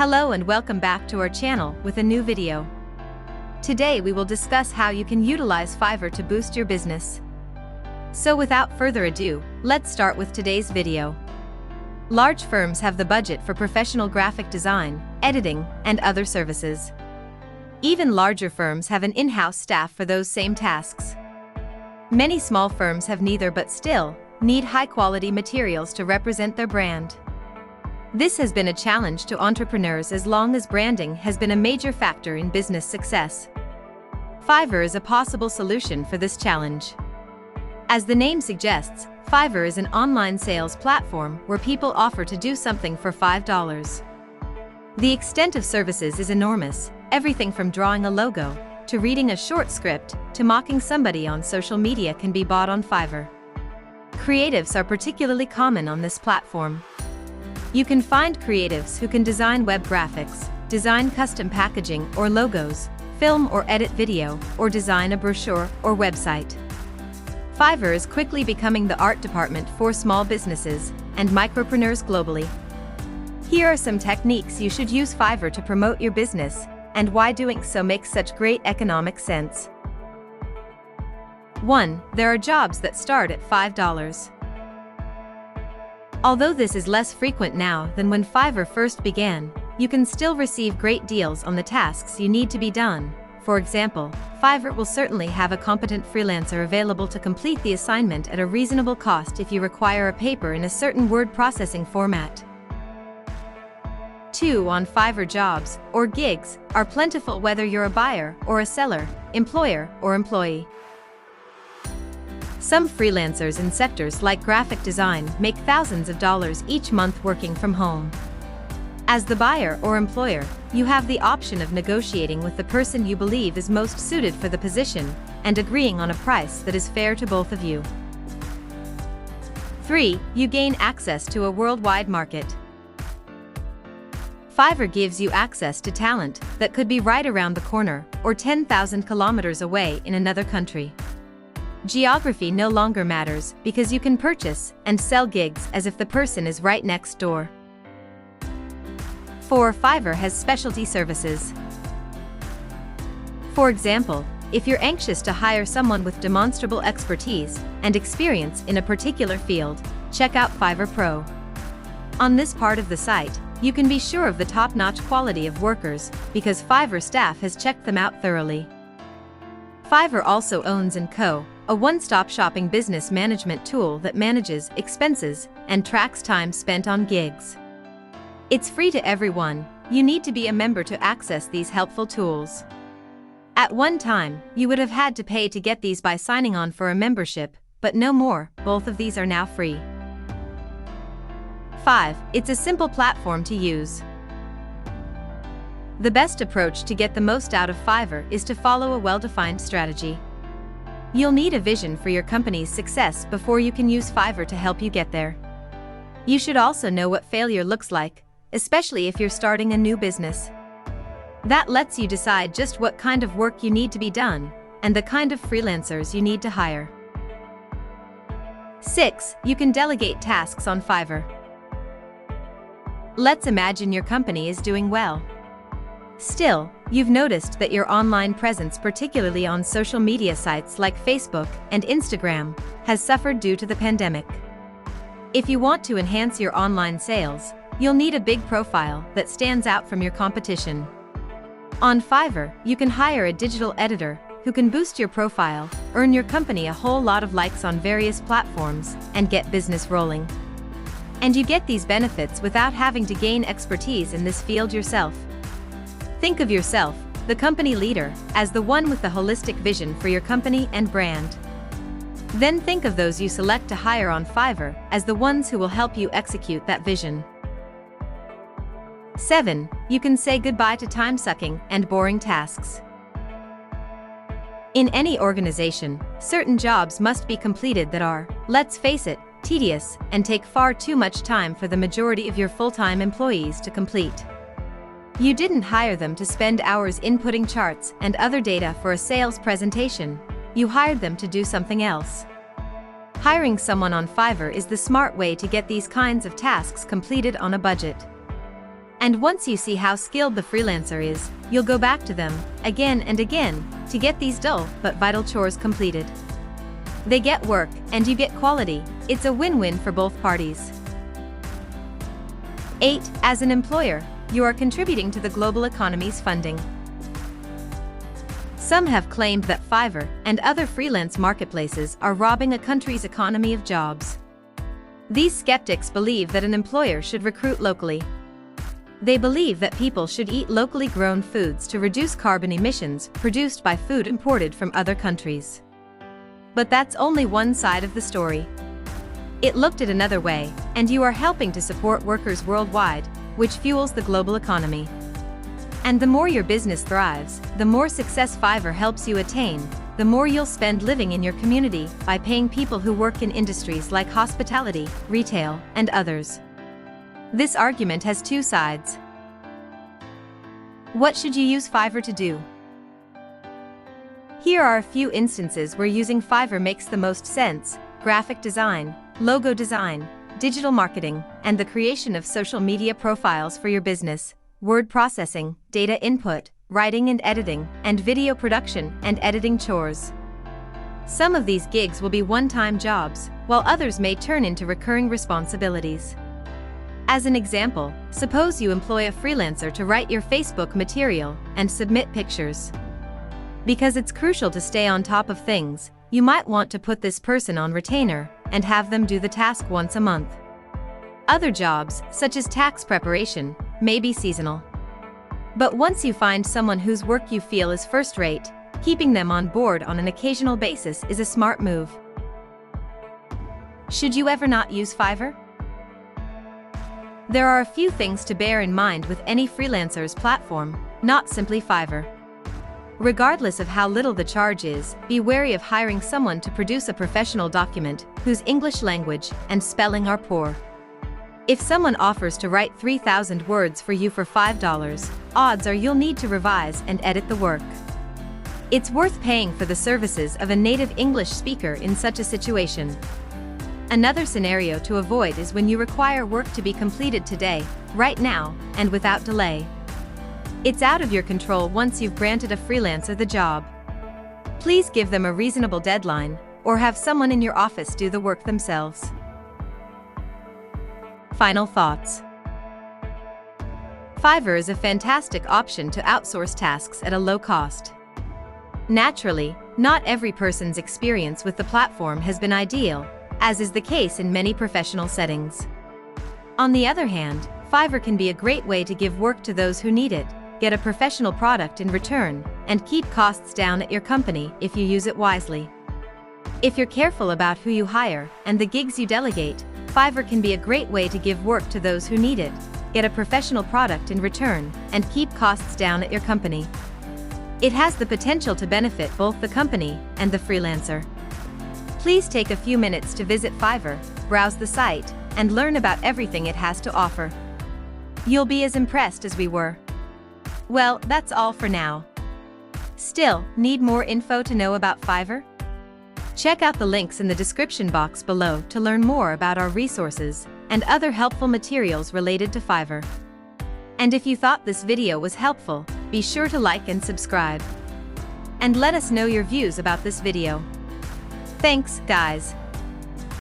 Hello and welcome back to our channel with a new video. Today we will discuss how you can utilize Fiverr to boost your business. So without further ado, let's start with today's video. Large firms have the budget for professional graphic design, editing, and other services. Even larger firms have an in-house staff for those same tasks. Many small firms have neither but still need high-quality materials to represent their brand. This has been a challenge to entrepreneurs as long as branding has been a major factor in business success. Fiverr is a possible solution for this challenge. As the name suggests, Fiverr is an online sales platform where people offer to do something for $5. The extent of services is enormous, everything from drawing a logo, to reading a short script, to mocking somebody on social media can be bought on Fiverr. Creatives are particularly common on this platform. You can find creatives who can design web graphics, design custom packaging or logos, film or edit video, or design a brochure or website. Fiverr is quickly becoming the art department for small businesses and micropreneurs globally. Here are some techniques you should use Fiverr to promote your business, and why doing so makes such great economic sense. 1. There are jobs that start at $5. Although this is less frequent now than when Fiverr first began, you can still receive great deals on the tasks you need to be done. For example, Fiverr will certainly have a competent freelancer available to complete the assignment at a reasonable cost if you require a paper in a certain word processing format. 2. On Fiverr, jobs, or gigs, are plentiful whether you're a buyer or a seller, employer or employee. Some freelancers in sectors like graphic design make thousands of dollars each month working from home. As the buyer or employer, you have the option of negotiating with the person you believe is most suited for the position and agreeing on a price that is fair to both of you. 3. You gain access to a worldwide market. Fiverr gives you access to talent that could be right around the corner or 10,000 kilometers away in another country. Geography no longer matters because you can purchase and sell gigs as if the person is right next door. 4. Fiverr has specialty services. For example, if you're anxious to hire someone with demonstrable expertise and experience in a particular field, check out Fiverr Pro. On this part of the site, you can be sure of the top-notch quality of workers because Fiverr staff has checked them out thoroughly. Fiverr also owns AndCo, a one-stop shopping business management tool that manages expenses and tracks time spent on gigs. It's free to everyone. You need to be a member to access these helpful tools. At one time, you would have had to pay to get these by signing on for a membership, but no more, both of these are now free. 5. It's a simple platform to use. The best approach to get the most out of Fiverr is to follow a well-defined strategy. You'll need a vision for your company's success before you can use Fiverr to help you get there. You should also know what failure looks like, especially if you're starting a new business. That lets you decide just what kind of work you need to be done, and the kind of freelancers you need to hire. 6. You can delegate tasks on Fiverr. Let's imagine your company is doing well. Still, you've noticed that your online presence, particularly on social media sites like Facebook and Instagram, has suffered due to the pandemic. If you want to enhance your online sales, you'll need a big profile that stands out from your competition. On Fiverr, you can hire a digital editor who can boost your profile, earn your company a whole lot of likes on various platforms, and get business rolling. And you get these benefits without having to gain expertise in this field yourself. Think of yourself, the company leader, as the one with the holistic vision for your company and brand. Then think of those you select to hire on Fiverr as the ones who will help you execute that vision. 7. You can say goodbye to time-sucking and boring tasks. In any organization, certain jobs must be completed that are, let's face it, tedious and take far too much time for the majority of your full-time employees to complete. You didn't hire them to spend hours inputting charts and other data for a sales presentation. You hired them to do something else. Hiring someone on Fiverr is the smart way to get these kinds of tasks completed on a budget. And once you see how skilled the freelancer is, you'll go back to them, again and again, to get these dull but vital chores completed. They get work, and you get quality. It's a win-win for both parties. 8. As an employer, you are contributing to the global economy's funding. Some have claimed that Fiverr and other freelance marketplaces are robbing a country's economy of jobs. These skeptics believe that an employer should recruit locally. They believe that people should eat locally grown foods to reduce carbon emissions produced by food imported from other countries. But that's only one side of the story. It looked at another way, and you are helping to support workers worldwide, which fuels the global economy. And the more your business thrives, the more success Fiverr helps you attain, the more you'll spend living in your community by paying people who work in industries like hospitality, retail, and others. This argument has two sides. What should you use Fiverr to do? Here are a few instances where using Fiverr makes the most sense: graphic design, logo design, digital marketing, and the creation of social media profiles for your business, word processing, data input, writing and editing, and video production and editing chores. Some of these gigs will be one-time jobs, while others may turn into recurring responsibilities. As an example, suppose you employ a freelancer to write your Facebook material and submit pictures. Because it's crucial to stay on top of things, you might want to put this person on retainer and have them do the task once a month. Other jobs, such as tax preparation, may be seasonal. But once you find someone whose work you feel is first-rate, keeping them on board on an occasional basis is a smart move. Should you ever not use Fiverr? There are a few things to bear in mind with any freelancer's platform, not simply Fiverr. Regardless of how little the charge is, be wary of hiring someone to produce a professional document whose English language and spelling are poor. If someone offers to write 3,000 words for you for $5, odds are you'll need to revise and edit the work. It's worth paying for the services of a native English speaker in such a situation. Another scenario to avoid is when you require work to be completed today, right now, and without delay. It's out of your control once you've granted a freelancer the job. Please give them a reasonable deadline, or have someone in your office do the work themselves. Final thoughts. Fiverr is a fantastic option to outsource tasks at a low cost. Naturally, not every person's experience with the platform has been ideal, as is the case in many professional settings. On the other hand, Fiverr can be a great way to give work to those who need it, get a professional product in return, and keep costs down at your company if you use it wisely. If you're careful about who you hire and the gigs you delegate, Fiverr can be a great way to give work to those who need it, get a professional product in return, and keep costs down at your company. It has the potential to benefit both the company and the freelancer. Please take a few minutes to visit Fiverr, browse the site, and learn about everything it has to offer. You'll be as impressed as we were. Well, that's all for now. Still, need more info to know about Fiverr? Check out the links in the description box below to learn more about our resources and other helpful materials related to Fiverr. And if you thought this video was helpful, be sure to like and subscribe. And let us know your views about this video. Thanks, guys.